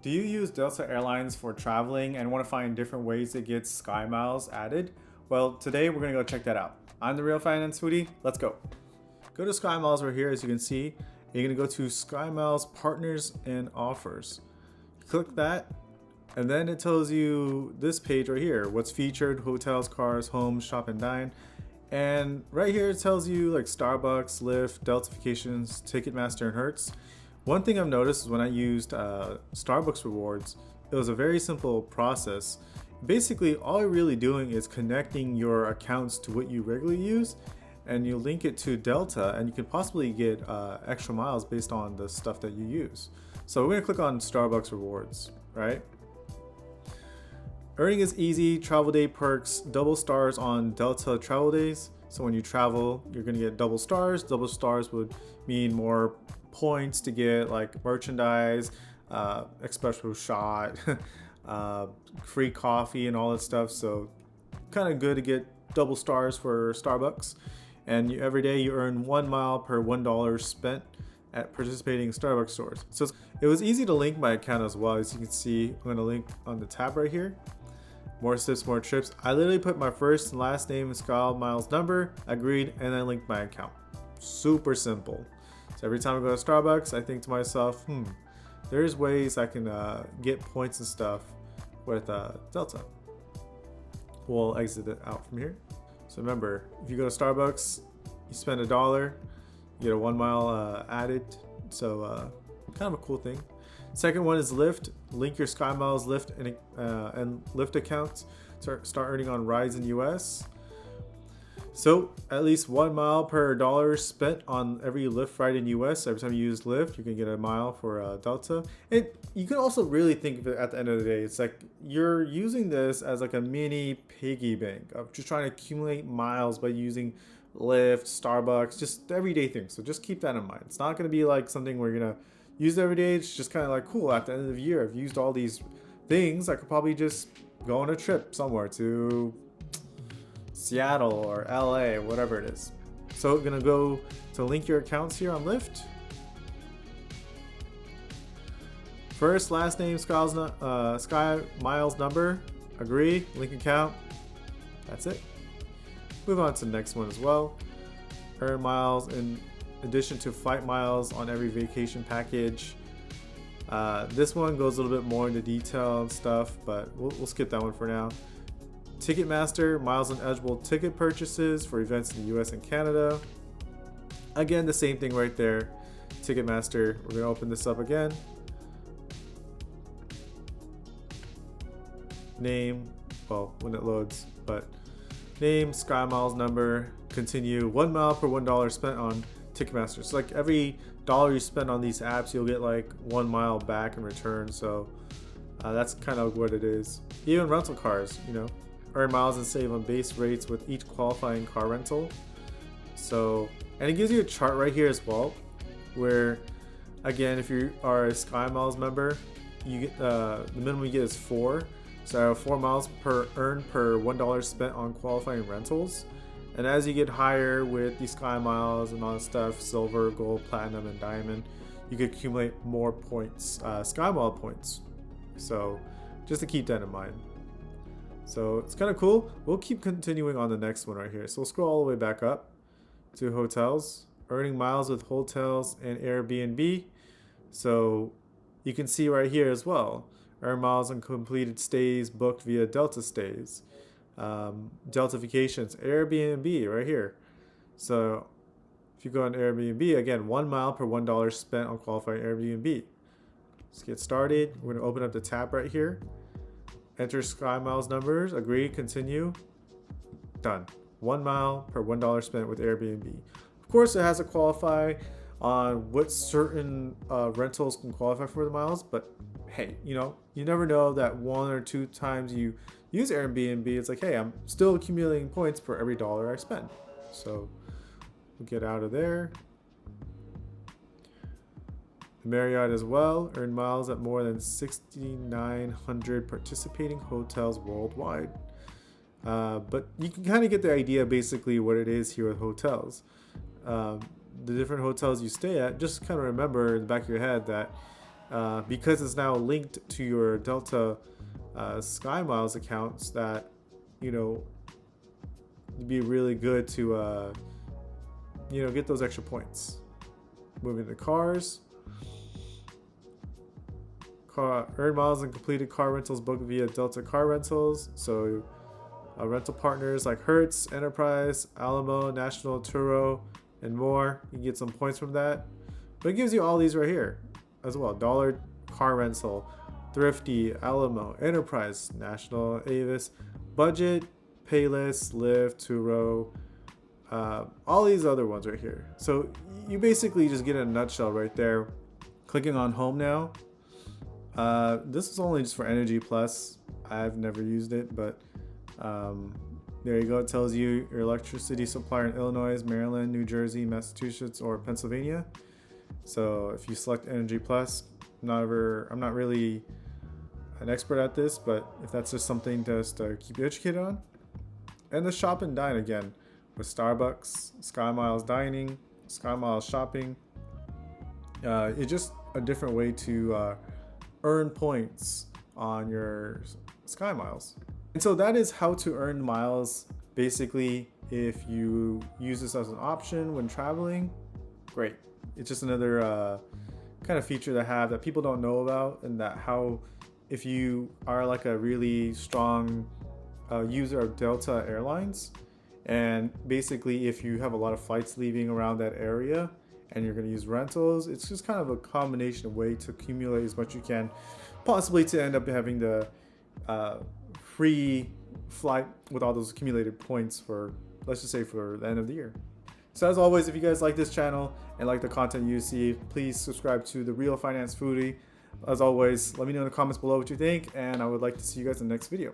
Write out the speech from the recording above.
Do you use Delta Airlines for traveling and want to find different ways to get Skymiles added? Well, today we're going to go check that out. I'm the Real Finance Foodie. Let's go. Go to Skymiles right here, as you can see. You're going to go to Skymiles Partners and Offers. Click that, and then it tells you this page right here. What's featured: hotels, cars, homes, shop and dine. And right here it tells you like Starbucks, Lyft, Delta Vacations, Ticketmaster, and Hertz. One thing I've noticed is when I used Starbucks rewards, it was a very simple process. Basically, all you're really doing is connecting your accounts to what you regularly use, and you link it to Delta, and you can possibly get extra miles based on the stuff that you use. So we're gonna click on Starbucks rewards, right? Earning is easy, travel day perks, double stars on Delta travel days. So when you travel, you're gonna get double stars. Double stars would mean more points to get like merchandise, espresso shot, free coffee and all that stuff. So kind of good to get double stars for Starbucks. And every day you earn 1 mile per $1 spent at participating Starbucks stores. So it was easy to link my account as well. As you can see, I'm gonna link on the tab right here. More sips, more trips. I literally put my first and last name, Skymiles number, agreed, and I linked my account. Super simple. So every time I go to Starbucks, I think to myself, there's ways I can get points and stuff with Delta. We'll exit it out from here. So remember, if you go to Starbucks, you spend $1, you get a 1 mile added. So kind of a cool thing. Second one is Lyft. Link your Skymiles Lyft and Lyft accounts to start earning on rides in US. So at least 1 mile per dollar spent on every Lyft ride in US. Every time you use Lyft, you can get a mile for Delta. And you can also really think of it at the end of the day. It's like you're using this as like a mini piggy bank of just trying to accumulate miles by using Lyft, Starbucks, just everyday things. So just keep that in mind. It's not going to be like something where you're going to use it every day. It's just kind of like, cool, at the end of the year, I've used all these things. I could probably just go on a trip somewhere to Seattle or LA, whatever it is. So we're gonna go to link your accounts here on Lyft. First, last name, Sky Miles number, agree, link account. That's it. Move on to the next one as well. Earn miles in addition to flight miles on every vacation package. This one goes a little bit more into detail and stuff, but we'll skip that one for now. Ticketmaster, miles on eligible ticket purchases for events in the US and Canada. Again, the same thing right there. Ticketmaster, we're gonna open this up again. Name, well, when it loads, but name, Skymiles number, continue, 1 mile per $1 spent on Ticketmaster. So like every dollar you spend on these apps, you'll get like 1 mile back in return. So that's kind of what it is. Even rental cars, earn miles and save on base rates with each qualifying car rental. So, and it gives you a chart right here as well, where again, if you are a Skymiles member, you get the minimum you get is 4. So 4 miles per earned per $1 spent on qualifying rentals. And as you get higher with these Skymiles and all that stuff, silver, gold, platinum, and diamond, you can accumulate more points, Skymile points. So just to keep that in mind. So it's kind of cool. We'll keep continuing on the next one right here. So we'll scroll all the way back up to hotels, earning miles with hotels and Airbnb. So you can see right here as well, earn miles on completed stays booked via Delta stays. Delta Vacations, Airbnb right here. So if you go on Airbnb, again, 1 mile per $1 spent on qualifying Airbnb. Let's get started. We're going to open up the tab right here. Enter Skymiles numbers, agree, continue, done. 1 mile per $1 spent with Airbnb. Of course, it has to qualify on what certain rentals can qualify for the miles, but hey, you never know that 1 or 2 times you use Airbnb, it's like, hey, I'm still accumulating points for every dollar I spend. So we'll get out of there. The Marriott as well, earn miles at more than 6,900 participating hotels worldwide. But you can kind of get the idea basically what it is here with hotels. The different hotels you stay at, just kind of remember in the back of your head that because it's now linked to your Delta Skymiles accounts, that it'd be really good to get those extra points. Moving to cars. Earn miles and completed car rentals booked via Delta Car Rentals. So rental partners like Hertz, Enterprise, Alamo, National, Turo, and more. You can get some points from that. But it gives you all these right here as well. Dollar Car Rental, Thrifty, Alamo, Enterprise, National, Avis, Budget, Payless, Lyft, Turo, all these other ones right here. So you basically just get in a nutshell right there. Clicking on home now. This is only just for Energy Plus. I've never used it, but there you go. It tells you your electricity supplier in Illinois, Maryland, New Jersey, Massachusetts, or Pennsylvania. So if you select Energy Plus, I'm not really an expert at this, but if that's just something just to keep you educated on. And the shop and dine again with Starbucks, Skymiles dining, Skymiles shopping. It's just a different way to earn points on your Skymiles. And so that is how to earn miles. Basically, if you use this as an option when traveling, great. It's just another kind of feature to have that people don't know about, and that how if you are like a really strong user of Delta Airlines, and basically if you have a lot of flights leaving around that area and you're going to use rentals, it's just kind of a combination of way to accumulate as much you can, possibly to end up having the free flight with all those accumulated points for, let's just say, for the end of the year. So as always, if you guys like this channel and like the content you see, please subscribe to The Real Finance Foodie. As always, let me know in the comments below what you think, and I would like to see you guys in the next video.